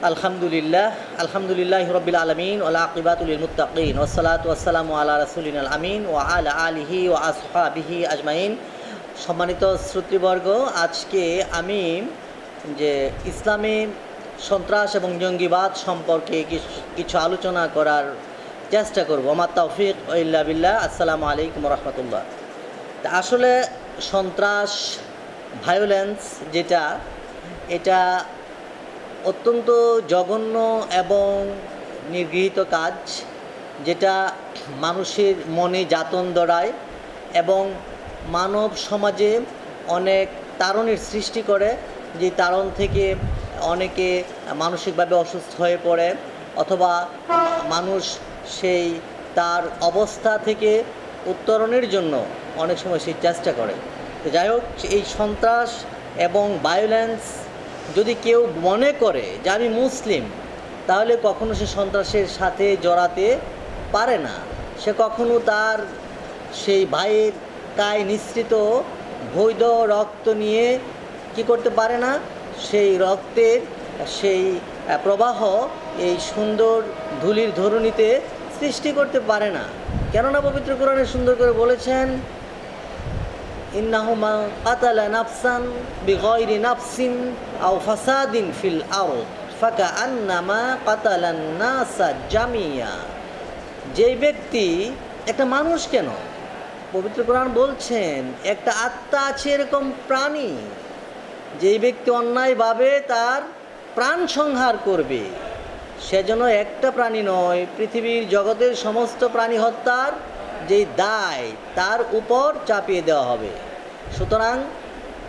আলহামদুলিল্লাহ রব্বিল আলামিন ওয়াল আকিবাতুল লিল মুত্তাকিন ওয়াসসালাতু ওয়াসসালামু আলা রাসূলিনাল আমিন ওয়া আলা আলিহি ওয়া আসহাবিহি আজমাইন। সম্মানিত শ্রোতৃবর্গ, আজকে আমি যে ইসলামে সন্ত্রাস এবং জঙ্গিবাদ সম্পর্কে কিছু আলোচনা করার চেষ্টা করব। আমার তৌফিক ইল্লা বিল্লাহ। আসসালামু আলাইকুম ওয়া রাহমাতুল্লাহ। আসলে সন্ত্রাস, ভায়োলেন্স এটা অত্যন্ত জঘন্য এবং নিগৃহীত কাজ, যেটা মানুষের মনে যাতন ধরায় এবং মানব সমাজে অনেক তাড়নের সৃষ্টি করে। যে তাড়ন থেকে অনেকে মানসিকভাবে অসুস্থ হয়ে পড়ে, অথবা মানুষ সেই তার অবস্থা থেকে উত্তরণের জন্য অনেক সময় সেই চেষ্টা করে। তো যাই হোক, এই সন্ত্রাস এবং ভায়োলেন্স যদি কেউ মনে করে যে আমি মুসলিম, তাহলে কখনো সে সন্ত্রাসের সাথে জড়াতে পারে না। সে কখনো তার সেই ভাইয়ের গায়ে নিঃসৃত বৈধ রক্ত নিয়ে কি করতে পারে না, সেই রক্তের সেই প্রবাহ এই সুন্দর ধুলির ধরণীতে সৃষ্টি করতে পারে না। কেননা পবিত্র কোরআনে সুন্দর করে বলেছেন, ইন্নাহু মান কাতালা নাফসান বিগাইরি নাফসিন আও ফাসাদিন ফিল আরদ ফাকাআন্নামা কাতালান নাসা জামিয়া। যে ব্যক্তি, একটা মানুষ কেন, পবিত্র কোরআন বলছেন একটা আত্মা আছে এরকম প্রাণী, যেই ব্যক্তি অন্যায়ভাবে তার প্রাণ সংহার করবে, সে যেন একটা প্রাণী নয়, পৃথিবীর জগতের সমস্ত প্রাণী হত্যার যেই দায় তার উপর চাপিয়ে দেওয়া হবে। সুতরাং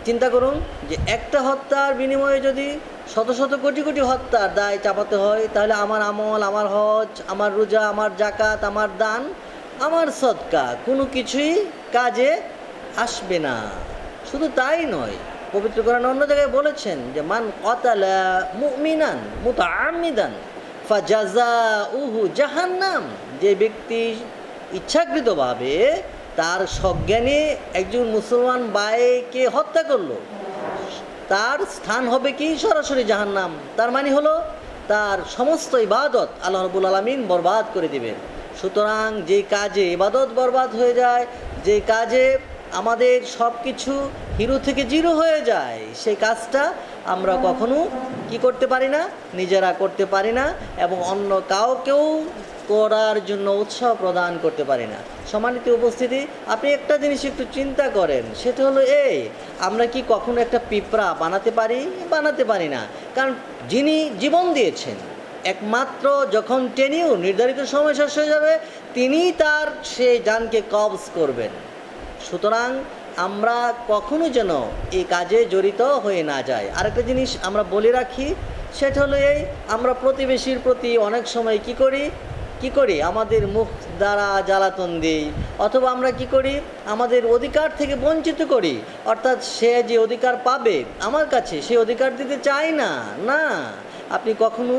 চিন্তা করুন যে একটা হত্যার বিনিময়ে যদি শত শত কোটি কোটি হত্যার দায় চাপাতে হয়, তাহলে আমার আমল, আমার হজ, আমার রোজা, আমার জাকাত, আমার দান, আমার সদকা কোনো কিছুই কাজে আসবে না। শুধু তাই নয়, পবিত্র কোরআন অন্য জায়গায় বলেছেন যে মান কাতালা মুমিনান মুতাআম্মিদান ফাজাযাউহু জাহান্নাম। যে ব্যক্তি ইচ্ছাকৃতভাবে তার সজ্ঞানে একজন মুসলমান ভাইকে হত্যা করলো, তার স্থান হবে কি সরাসরি জাহান্নাম। তার মানে হলো তার সমস্ত ইবাদত আল্লাহ রাব্বুল আলামিন বরবাদ করে দিবেন। সুতরাং যে কাজে ইবাদত বরবাদ হয়ে যায়, যে কাজে আমাদের সব কিছু হিরো থেকে জিরো হয়ে যায়, সেই কাজটা আমরা কখনো কি করতে পারি না, নিজেরা করতে পারি না এবং অন্য কাউকেও করার জন্য উৎসাহ প্রদান করতে পারি না। সম্মানিত উপস্থিতি, আপনি একটা জিনিস একটু চিন্তা করেন, সেটা হলো আমরা কি কখনো একটা পিঁপড়া বানাতে পারি? বানাতে পারি না। কারণ যিনি জীবন দিয়েছেন, একমাত্র যখন টেনিউ নির্ধারিত সময় শেষ হয়ে যাবে, তিনিই তার সেই জানকে কবজ করবেন। সুতরাং আমরা কখনো যেন এই কাজে জড়িত হয়ে না যাই। আরেকটা জিনিস আমরা বলে রাখি, সেটা হলো আমরা প্রতিবেশীর প্রতি অনেক সময় কি করি আমাদের মুখ দ্বারা জ্বালাতন দিই, অথবা আমরা কি করি আমাদের অধিকার থেকে বঞ্চিত করি। অর্থাৎ সে যে অধিকার পাবে আমার কাছে, সে অধিকার দিতে চাই না। না, আপনি কখনো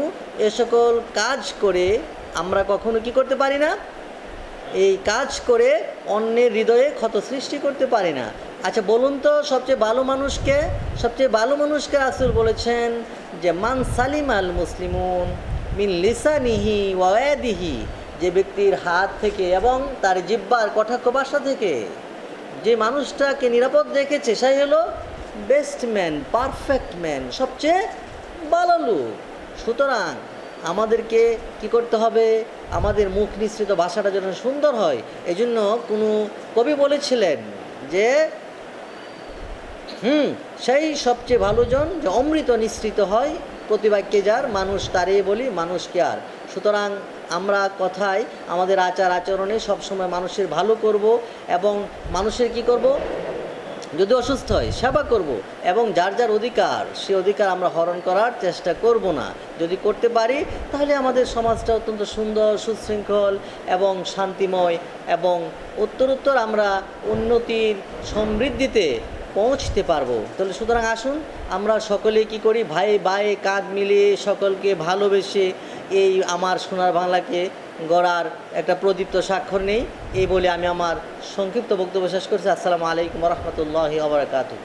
এ সকল কাজ করে আমরা কখনো কি করতে পারি না, এই কাজ করে অন্যের হৃদয়ে ক্ষত সৃষ্টি করতে পারি না। আচ্ছা বলুন তো, সবচেয়ে ভালো মানুষকে রাসূল বলেছেন যে মান সালিমাল মুসলিমুন মিন লিসানিহি ওয়া ইয়াদিহি। যে ব্যক্তির হাত থেকে এবং তার জিহ্বার কটাক্ষ ভাষা থেকে যে মানুষটাকে নিরাপদ রেখেছে, সেই হলো বেস্ট ম্যান, পারফেক্ট ম্যান, সবচেয়ে ভালো লোক। সুতরাং আমাদেরকে কি করতে হবে, আমাদের মুখ নিঃসৃত ভাষাটা যেন সুন্দর হয়। এজন্য কোনো কবি বলেছিলেন যে সেই সবচেয়ে ভালো জন যে অমৃত নিঃসৃত হয় প্রতিবাক্যে যার, মানুষ তারে বলি মানুষকে আর। সুতরাং আমরা কথায়, আমাদের আচার আচরণে সবসময় মানুষের ভালো করব এবং মানুষের কি করব, যদি অসুস্থ হয় সেবা করব এবং যার যার অধিকার, সে অধিকার আমরা হরণ করার চেষ্টা করব না। যদি করতে পারি তাহলে আমাদের সমাজটা অত্যন্ত সুন্দর, সুশৃঙ্খল এবং শান্তিময় এবং উত্তরোত্তর আমরা উন্নতির সমৃদ্ধিতে পৌঁছতে পারবো। তাহলে সুতরাং আসুন আমরা সকলে কি করি, ভাই কাঁধ মিলিয়ে সকলকে ভালোবেসে এই আমার সোনার বাংলাকে গড়ার একটা প্রদীপ্ত স্বাক্ষর নেই। এই বলে আমি আমার সংক্ষিপ্ত বক্তব্য শেষ করছি। আসসালামু আলাইকুম ওয়া রাহমাতুল্লাহি ওয়া বারাকাতুহু।